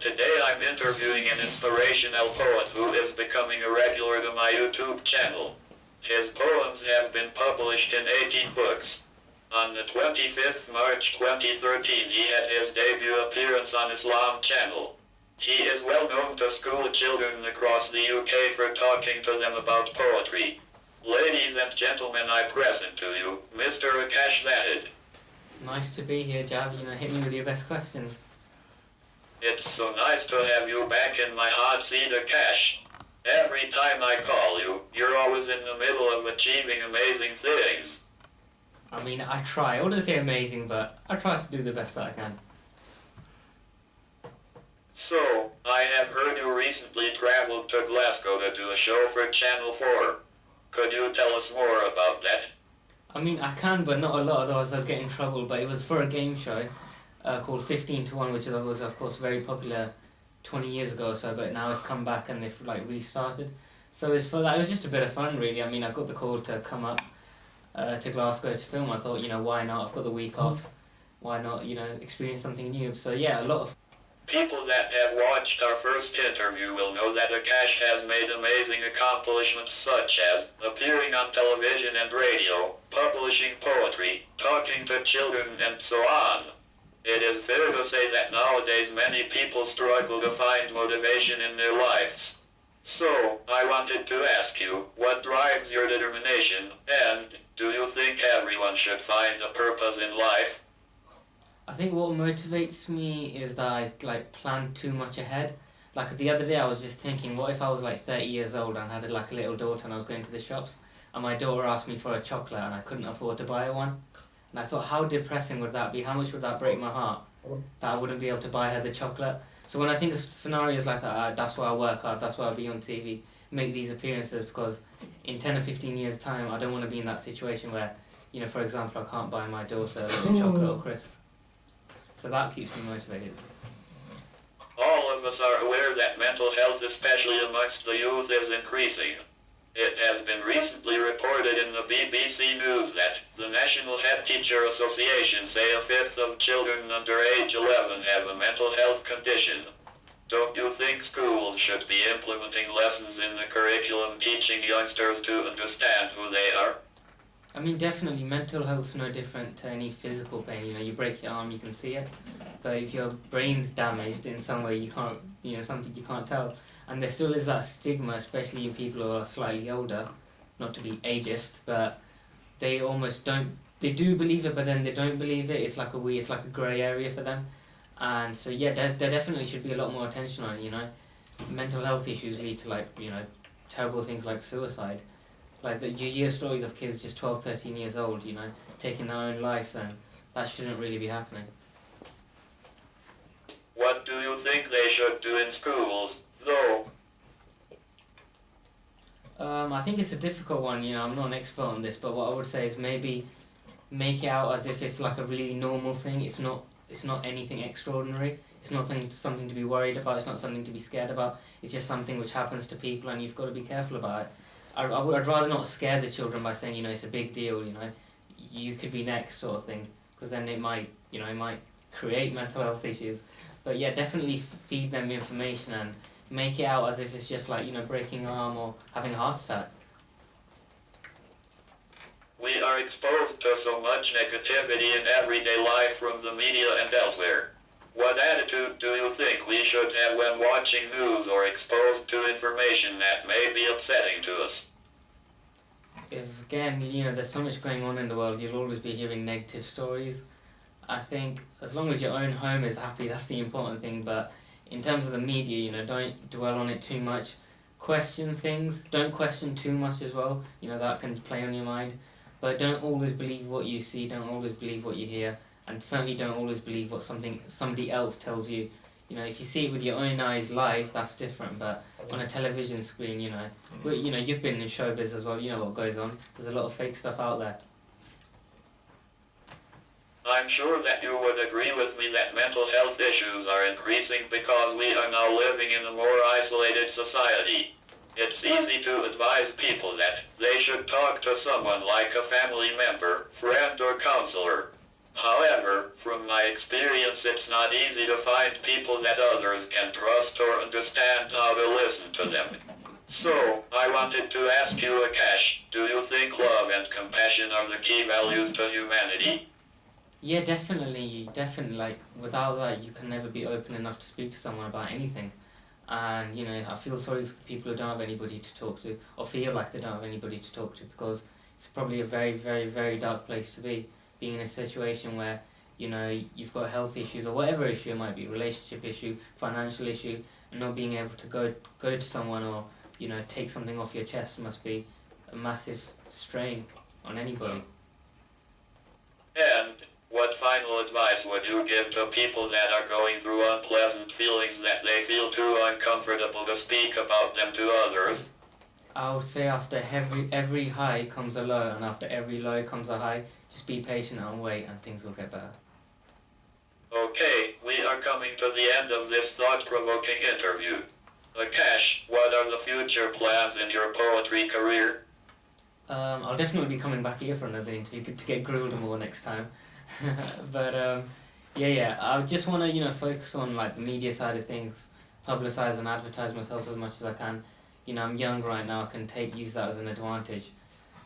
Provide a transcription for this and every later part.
Today I'm interviewing an inspirational poet who is becoming a regular to my YouTube channel. His poems have been published in 18 books. On the 25th March 2013 he had his debut appearance on Islam channel. He is well known to school children across the UK for talking to them about poetry. Ladies and gentlemen, I present to you Mr. Akash Zahid. Nice to be here, Jav. Hit me with your best questions. It's so nice to have you back in my hot seat, Akash. Every time I call you, you're always in the middle of achieving amazing things. I try. I wouldn't say amazing, but I try to do the best that I can. So, I have heard you recently traveled to Glasgow to do a show for Channel 4. Could you tell us more about that? I can, but not a lot, otherwise I'll get in trouble. But it was for a game show called 15 to 1, which was, of course, very popular 20 years ago or so, but now it's come back and they've restarted. So it's for that. It was just a bit of fun, really. I got the call to come up to Glasgow to film. I thought, why not? I've got the week off. Why not, experience something new? So yeah, a lot of... People that have watched our first interview will know that Akash has made amazing accomplishments such as appearing on television and radio, publishing poetry, talking to children, and so on. It is fair to say that nowadays many people struggle to find motivation in their lives. So, I wanted to ask you, what drives your determination, and do you think everyone should find a purpose in life? I think what motivates me is that I plan too much ahead. Like the other day I was just thinking, what if I was 30 years old and had a little daughter and I was going to the shops and my daughter asked me for a chocolate and I couldn't afford to buy her one? And I thought, how depressing would that be? How much would that break my heart that I wouldn't be able to buy her the chocolate? So when I think of scenarios like that, that's why I work hard, that's why I'll be on TV, make these appearances, because in 10 or 15 years time I don't want to be in that situation where, for example, I can't buy my daughter a little chocolate or crisp. So that keeps me motivated. All of us are aware that mental health, especially amongst the youth, is increasing. It has been recently reported in the BBC News that the National Head Teacher Association say a fifth of children under age 11 have a mental health condition. Don't you think schools should be implementing lessons in the curriculum teaching youngsters to understand who they are? Definitely, mental health's no different to any physical pain. You break your arm, you can see it. But if your brain's damaged in some way, you can't, something you can't tell. And there still is that stigma, especially in people who are slightly older, not to be ageist, but they almost don't, they do believe it, but then they don't believe it. It's like a grey area for them. And so, yeah, there definitely should be a lot more attention on it, Mental health issues lead to, terrible things like suicide. You hear stories of kids just 12, 13 years old, taking their own lives, and that shouldn't really be happening. What do you think they should do in schools, though? I think it's a difficult one, I'm not an expert on this, but what I would say is maybe make it out as if it's a really normal thing. It's not anything extraordinary. It's not something to be worried about, it's not something to be scared about. It's just something which happens to people and you've got to be careful about it. I'd rather not scare the children by saying, it's a big deal, you could be next sort of thing, because then it might create mental health issues. But yeah, definitely feed them information and make it out as if it's just breaking an arm or having a heart attack. We are exposed to so much negativity in everyday life from the media and elsewhere. What attitude do you think we should have when watching news or exposed to information that may be upsetting to us? Again, there's so much going on in the world, you'll always be hearing negative stories. I think as long as your own home is happy, that's the important thing, but in terms of the media, don't dwell on it too much. Question things, don't question too much as well, that can play on your mind. But don't always believe what you see, don't always believe what you hear. And certainly don't always believe what somebody else tells you. If you see it with your own eyes live, that's different. But on a television screen, you've been in showbiz as well. You know what goes on. There's a lot of fake stuff out there. I'm sure that you would agree with me that mental health issues are increasing because we are now living in a more isolated society. It's easy to advise people that they should talk to someone like a family member, friend, or counselor. However, from my experience, it's not easy to find people that others can trust or understand how to listen to them. So, I wanted to ask you, Akash, do you think love and compassion are the key values to humanity? Yeah, definitely, definitely. Like without that, you can never be open enough to speak to someone about anything. And I feel sorry for the people who don't have anybody to talk to, or feel like they don't have anybody to talk to, because it's probably a very, very, very dark place to be, being in a situation where you've got health issues or whatever issue it might be, relationship issue, financial issue, and not being able to go to someone or take something off your chest must be a massive strain on anybody. And what final advice would you give to people that are going through unpleasant feelings that they feel too uncomfortable to speak about them to others? I would say after every high comes a low, and after every low comes a high. Just be patient and wait, and things will get better. Okay, we are coming to the end of this thought-provoking interview. Akash, what are the future plans in your poetry career? I'll definitely be coming back here for another interview to get grilled more next time. But yeah, I just want to focus on like the media side of things, publicize and advertise myself as much as I can. I'm young right now. I can use that as an advantage.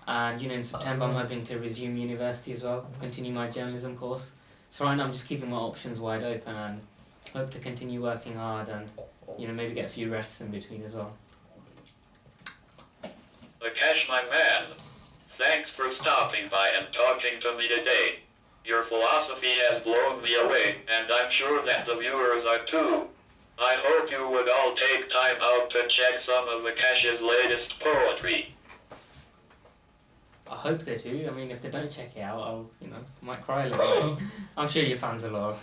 And in September I'm hoping to resume university as well, continue my journalism course. So right now I'm just keeping my options wide open and hope to continue working hard and maybe get a few rests in between as well. Akash, my man, thanks for stopping by and talking to me today. Your philosophy has blown me away, and I'm sure that the viewers are too. I hope you would all take time out to check some of Akash's latest poetry. I hope they do. I mean, if they don't check it out, I'll, might cry a little bit. I'm sure your fans will all.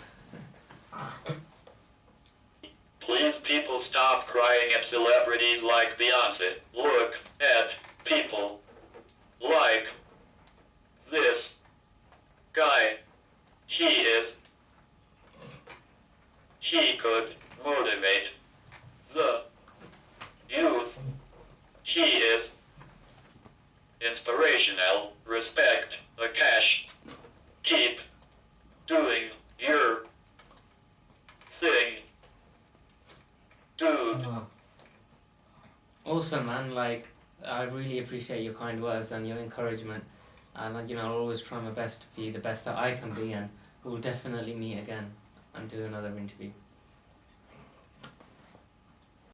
Please, people, stop crying at celebrities like Beyonce. Look at people like this guy. He could motivate the youth. He is inspirational. Respect, Akash. Keep doing your thing, dude. Awesome, man. Like, I really appreciate your kind words and your encouragement. And I'll always try my best to be the best that I can be, and we'll definitely meet again and do another interview.